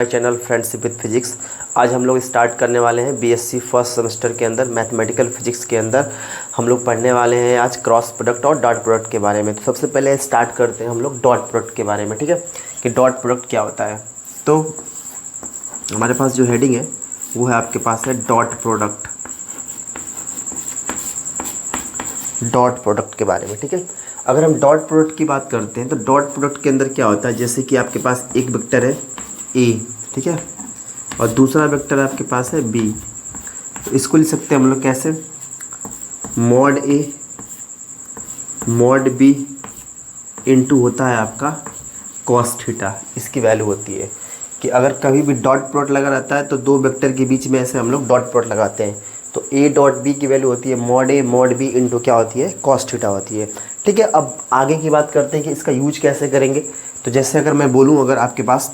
Channel friendship with physics. आज हम लोग स्टार्ट करने वाले हैं बीएससी फर्स्ट सेमेस्टर के अंदर मैथमेटिकल फिजिक्स के अंदर हम लोग पढ़ने वाले हैं आज क्रॉस प्रोडक्ट और डॉट प्रोडक्ट के बारे में। तो सबसे पहले स्टार्ट करते हैं हम लोग डॉट प्रोडक्ट के बारे में, ठीक है, कि डॉट प्रोडक्ट क्या होता है। तो हमारे पास जो हेडिंग है वो है आपके पास है डॉट प्रोडक्ट, डॉट प्रोडक्ट के बारे में, ठीक है। अगर हम डॉट प्रोडक्ट की बात करते हैं तो डॉट प्रोडक्ट के अंदर क्या होता है, जैसे कि आपके पास एक वेक्टर है ए, ठीक है, और दूसरा वेक्टर आपके पास है बी। तो इसको लिख सकते हैं हम लोग कैसे, mod A mod B into होता है आपका कॉस थीटा। इसकी वैल्यू होती है कि अगर कभी भी डॉट प्रोडक्ट लगा रहता है तो दो वेक्टर के बीच में ऐसे हम लोग डॉट प्रोडक्ट लगाते हैं। तो ए डॉट बी की वैल्यू होती है mod A mod B into क्या होती है, कॉस थीटा होती है, ठीक है। अब आगे की बात करते हैं कि इसका यूज कैसे करेंगे। तो जैसे अगर मैं बोलूँ, अगर आपके पास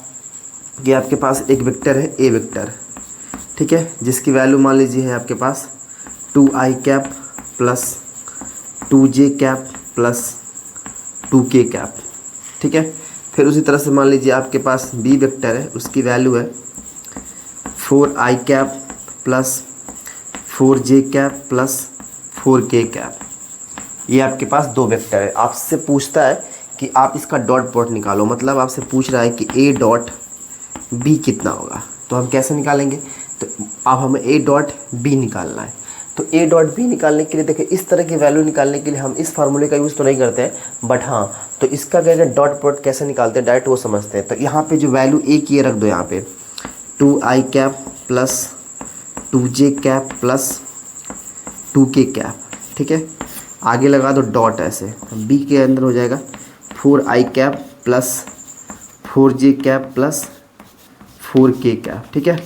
कि आपके पास एक वेक्टर है ए वेक्टर, ठीक है, जिसकी वैल्यू मान लीजिए है आपके पास 2i cap plus 2j cap plus 2k cap, ठीक है। फिर उसी तरह से मान लीजिए आपके पास बी वेक्टर है, उसकी वैल्यू है 4i cap plus 4j cap plus 4k cap. ये आपके पास दो वेक्टर है। आपसे पूछता है कि आप इसका डॉट प्रोडक्ट निकालो, मतलब आपसे पूछ रहा है कि ए डॉट बी कितना होगा। तो हम कैसे निकालेंगे, तो अब हमें ए डॉट बी निकालना है। तो ए डॉट बी निकालने के लिए देखिए, इस तरह की वैल्यू निकालने के लिए हम इस फार्मूले का यूज़ तो नहीं करते हैं, बट हाँ, तो इसका क्या है, डॉट प्रोडक्ट कैसे निकालते हैं डायरेक्ट वो समझते हैं। तो यहाँ पे जो वैल्यू ए की रख दो, यहाँ पे 2i cap plus 2j cap plus 2k cap, ठीक है। आगे लगा दो डॉट ऐसे, बी के अंदर हो जाएगा 4i cap plus 4j cap plus 4k cap, ठीक है।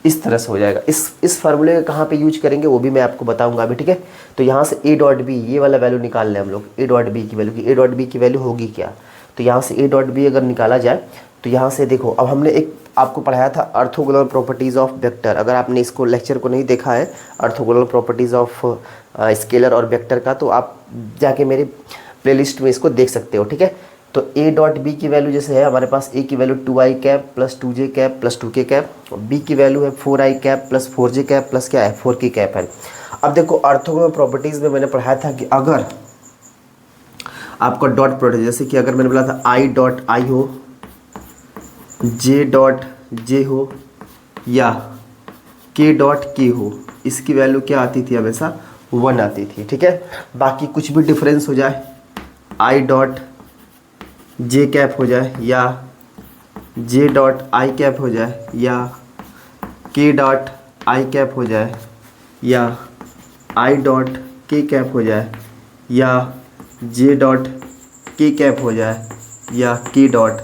इस तरह से हो जाएगा। इस फार्मूले का कहाँ पे यूज करेंगे वो भी मैं आपको बताऊंगा अभी, ठीक है। तो यहाँ से ए डॉट बी ये वाला वैल्यू निकाल लें हम लोग, ए डॉट बी की वैल्यू, कि ए डॉट बी की वैल्यू होगी क्या। तो यहाँ से ए डॉट बी अगर निकाला जाए तो यहाँ से देखो, अब हमने एक आपको पढ़ाया था ऑर्थोगोनल प्रॉपर्टीज़ ऑफ वेक्टर। अगर आपने इसको लेक्चर को नहीं देखा है ऑर्थोगोनल प्रॉपर्टीज़ ऑफ स्केलर और वेक्टर का, तो आप जाके मेरे प्लेलिस्ट में इसको देख सकते हो, ठीक है। तो ए डॉट बी की वैल्यू जैसे है हमारे पास, ए की value 2i cap plus 2j cap plus 2k cap, B की वैल्यू है 4i cap plus 4j cap plus क्या है 4k कैप है। अब देखो ऑर्थोगोनल प्रॉपर्टीज़ में मैंने पढ़ाया था कि अगर आपका डॉट प्रोडक्ट, जैसे कि अगर मैंने बोला था i डॉट आई हो, j डॉट जे हो या k डॉट के हो, इसकी वैल्यू क्या आती थी, हमेशा 1 आती थी, ठीक है। बाकी कुछ भी डिफरेंस हो जाए, i डॉट जे कैप हो जाए या जे डॉट आई कैप हो जाए या के डॉट आई कैप हो जाए या आई डॉट के कैप हो जाए या जे डॉट के कैप हो जाए या के डॉट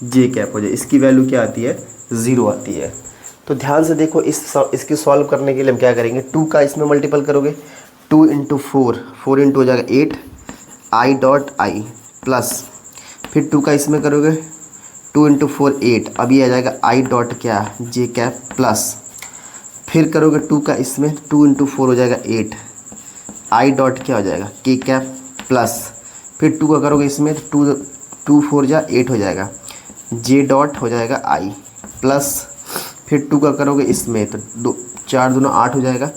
जे कैप हो जाए, इसकी वैल्यू क्या आती है, 0 आती है। तो ध्यान से देखो, इसकी सॉल्व करने के लिए हम क्या करेंगे, 2 का इसमें मल्टीपल करोगे, 2 इंटू 4 इंटू हो जाएगा 8 आई डॉट आई प्लस, फिर 2 का इसमें करोगे 2 इंटू 4 8, अभी आ जाएगा आई डॉट क्या जे कैप प्लस, फिर करोगे 2 का इसमें 2 इंटू 4 हो जाएगा 8 आई डॉट क्या हो जाएगा के कैप प्लस, फिर 2 का करोगे इसमें 2 4 जा 8 हो जाएगा जे डॉट हो जाएगा आई प्लस, फिर 2 का करोगे इसमें तो 4 दूना 8 हो जाएगा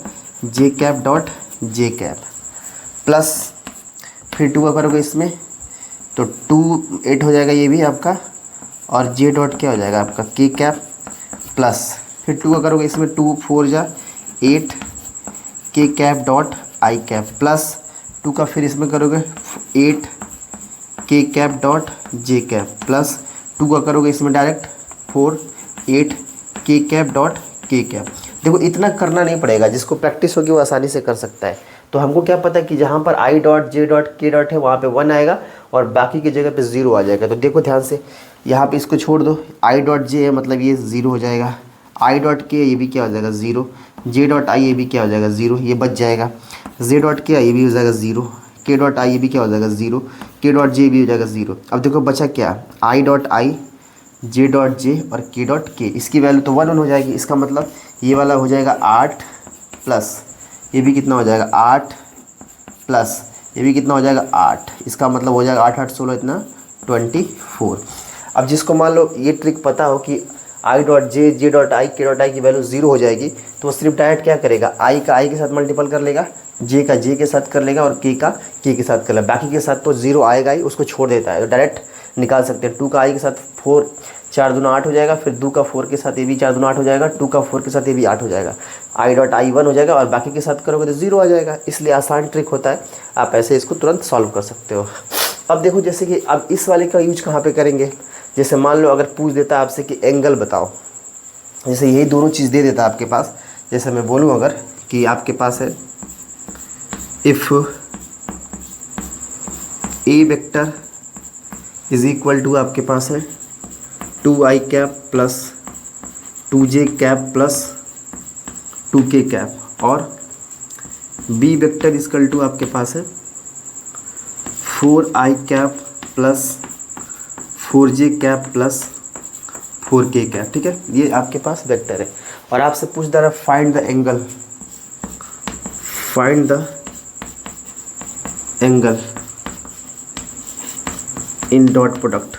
J cap dot J cap plus, फिर 2 का करोगे इसमें तो 2 8 हो जाएगा ये भी आपका, और जे डॉट क्या हो जाएगा आपका के कैप प्लस, फिर 2 का करोगे इसमें 2 4 जा 8 के cap dot I cap plus, 2 का फिर इसमें करोगे 8 के cap dot J cap plus, 2 का करोगे इसमें डायरेक्ट 4 8 के कैप डॉट के कैप। देखो इतना करना नहीं पड़ेगा, जिसको प्रैक्टिस होगी वो आसानी से कर सकता है। तो हमको क्या पता है कि जहाँ पर आई डॉट जे डॉट के डॉट है वहाँ पे 1 आएगा और बाकी की जगह पे 0 आ जाएगा। तो देखो ध्यान से, यहाँ पे इसको छोड़ दो, आई डॉट जे है मतलब ये 0 हो जाएगा, आई डॉट के ये भी क्या हो जाएगा 0, जे डॉट आई ये भी क्या हो जाएगा 0, ये बच जाएगा, जे डॉट के ये भी हो जाएगा 0, के डॉट आई ये भी क्या हो जाएगा 0, के डॉट जे भी हो जाएगा 0। अब देखो बचा क्या, I dot I J dot J और के डॉट के, इसकी वैल्यू तो 1 हो जाएगी। इसका मतलब ये वाला हो जाएगा 8 प्लस ये भी कितना हो जाएगा 8 प्लस ये भी कितना हो जाएगा 8, इसका मतलब हो जाएगा 8 8 16 इतना 24। अब जिसको मान लो ये ट्रिक पता हो कि I dot J, J dot I, के डॉट आई की वैल्यू 0 हो जाएगी तो वो सिर्फ डायरेक्ट क्या करेगा, आई का आई के साथ मल्टीपल कर लेगा, जे का जे के साथ कर लेगा और के का के के साथ कर लेगा। बाकी के साथ तो 0 आएगा ही, उसको छोड़ देता है, तो डायरेक्ट निकाल सकते हैं। 2 का आई के साथ 4, 4 दूना 8 हो जाएगा, फिर 2 का 4 के साथ ये भी 4 दूना 8 हो जाएगा, 2 का 4 के साथ ये भी 8 हो जाएगा। आई डॉट आई 1 हो जाएगा और बाकी के साथ करोगे तो 0 आ जाएगा। इसलिए आसान ट्रिक होता है, आप ऐसे इसको तुरंत सॉल्व कर सकते हो। अब देखो जैसे कि अब इस वाले का यूज कहाँ पे करेंगे, जैसे मान लो अगर पूछ देता है आपसे कि एंगल बताओ, जैसे यही दोनों चीज़ दे देता है आपके पास। जैसे मैं बोलूँ अगर कि आपके पास है if a vector is equal to आपके पास है 2i cap plus 2j cap plus 2k cap, और बी वेक्टर इजकल टू आपके पास है 4i cap plus 4j cap plus 4k cap. ठीक है, ये आपके पास वेक्टर है और आपसे पूछ दे रहा है find the angle, find the angle in dot product,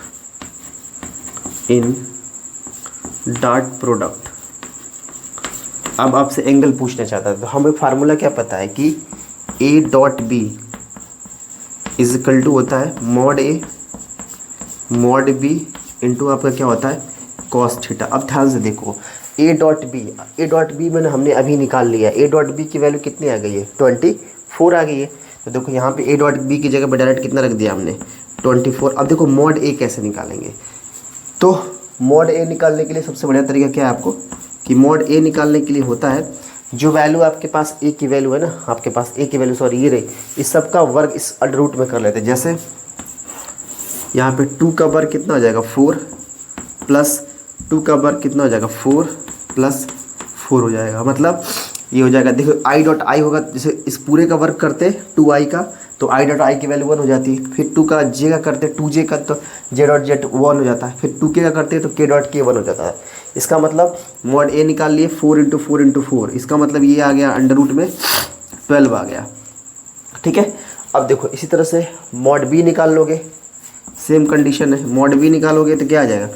in dot product. अब आपसे एंगल पूछना चाहता है तो हमें फार्मूला क्या पता है कि A dot B is equal to होता है मॉड बी इंटू आपका क्या होता है कॉस थीटा। अब ध्यान से देखो ए डॉट बी मैंने हमने अभी निकाल लिया। ए डॉट बी की वैल्यू कितनी आ गई है, 24 आ गई है। तो देखो यहाँ पे ए डॉट बी की जगह पर डायरेक्ट कितना रख दिया हमने, 24। अब देखो मॉड ए कैसे निकालेंगे, तो मॉड ए निकालने के लिए सबसे बढ़िया तरीका क्या है आपको कि मॉड ए निकालने के लिए होता है जो वैल्यू आपके पास ए की वैल्यू है ना, आपके पास ए की वैल्यू सॉरी ये रही, इस सब का वर्ग इस अंडर रूट में कर लेते हैं। जैसे यहाँ पे 2 का वर्ग कितना हो जाएगा 4 प्लस 2 का वर्ग कितना हो जाएगा 4 प्लस 4 हो जाएगा। मतलब ये हो जाएगा, देखो आई डॉट आई होगा, जैसे इस पूरे का वर्ग करते 2i का तो आई डॉट आई की वैल्यू 1 हो जाती है। फिर 2 का जे का करते 2j का तो जे डॉट जेड 1 हो जाता है। फिर 2k का करते तो k डॉट k 1 हो जाता है। इसका मतलब मॉड ए निकाल लिए 4 इंटू 4 इंटू 4, इसका मतलब ये आ गया अंडर रूट में 12 आ गया। ठीक है, अब देखो इसी तरह से मॉड बी निकाल लोगे, सेम कंडीशन है, मॉड बी निकालोगे तो क्या आ जाएगा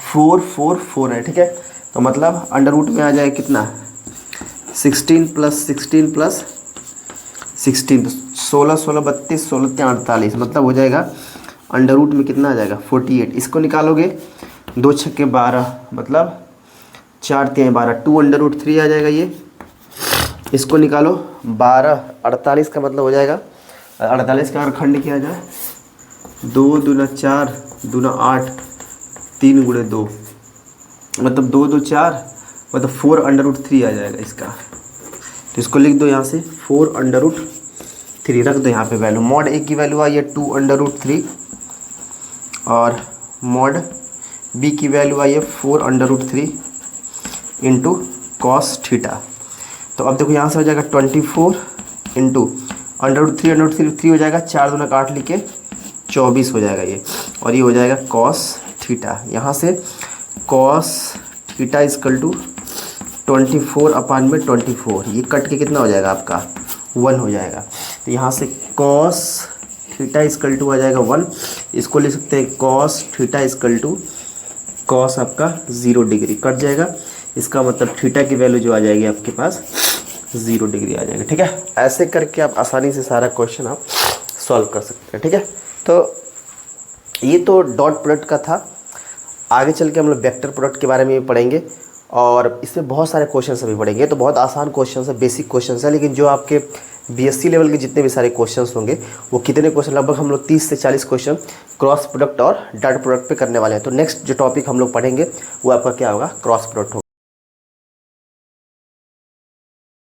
4 4 4 है। ठीक है, तो मतलब अंडर रूट में आ जाएगा कितना 16 प्लस 16 प्लस 16, तो 16 16 32 16 48, मतलब हो जाएगा अंडर रूट में कितना आ जाएगा 48। इसको निकालोगे 2 छक्के 12, मतलब 4 3 12, 2 अंडर रूट 3 आ जाएगा ये। इसको निकालो 12 48 का मतलब हो जाएगा 48 का अगर खंड किया जाए 2 दूना 4 दूना 8 3 गुणे 2, मतलब 2 2 4, मतलब 4 अंडर रूट 3 आ जाएगा इसका। तो इसको लिख दो यहाँ से 4 अंडर रूट 3 रख दो यहाँ पे वैल्यू। मॉड ए की वैल्यू आई है 2 अंडर रूट 3 और मॉड बी की वैल्यू आई है 4 under root 3 into cos theta. तो अब देखो यहाँ से हो जाएगा 24 इंटू अंडर रूट 3 हो जाएगा, 4 दूना 8 लिखे 24 हो जाएगा ये, और ये हो जाएगा कॉस थीटा। यहाँ से कॉस थीटा इजकल टू 24 अपान में 24, ये कट के कितना हो जाएगा आपका 1 हो जाएगा। तो यहाँ से कॉस थीटा इजकल टू आ जाएगा 1, इसको ले सकते हैं cos theta is equal to cos आपका 0 डिग्री कट जाएगा। इसका मतलब थीटा की वैल्यू जो आ जाएगी आपके पास 0 डिग्री आ जाएगा। ठीक है, ऐसे करके आप आसानी से सारा क्वेश्चन आप सॉल्व कर सकते हैं। ठीक है, तो ये तो डॉट प्रोडक्ट का था। आगे चल के हम लोग वेक्टर प्रोडक्ट के बारे में भी पढ़ेंगे और इसमें बहुत सारे क्वेश्चन अभी पढ़ेंगे। तो बहुत आसान क्वेश्चन है, बेसिक क्वेश्चन है, लेकिन जो आपके बीएससी लेवल के जितने भी सारे क्वेश्चंस होंगे वो कितने क्वेश्चन, लगभग हम लोग 30 से 40 क्वेश्चन क्रॉस प्रोडक्ट और डॉट प्रोडक्ट पे करने वाले हैं। तो नेक्स्ट जो टॉपिक हम लोग पढ़ेंगे वो आपका क्या होगा, क्रॉस प्रोडक्ट होगा।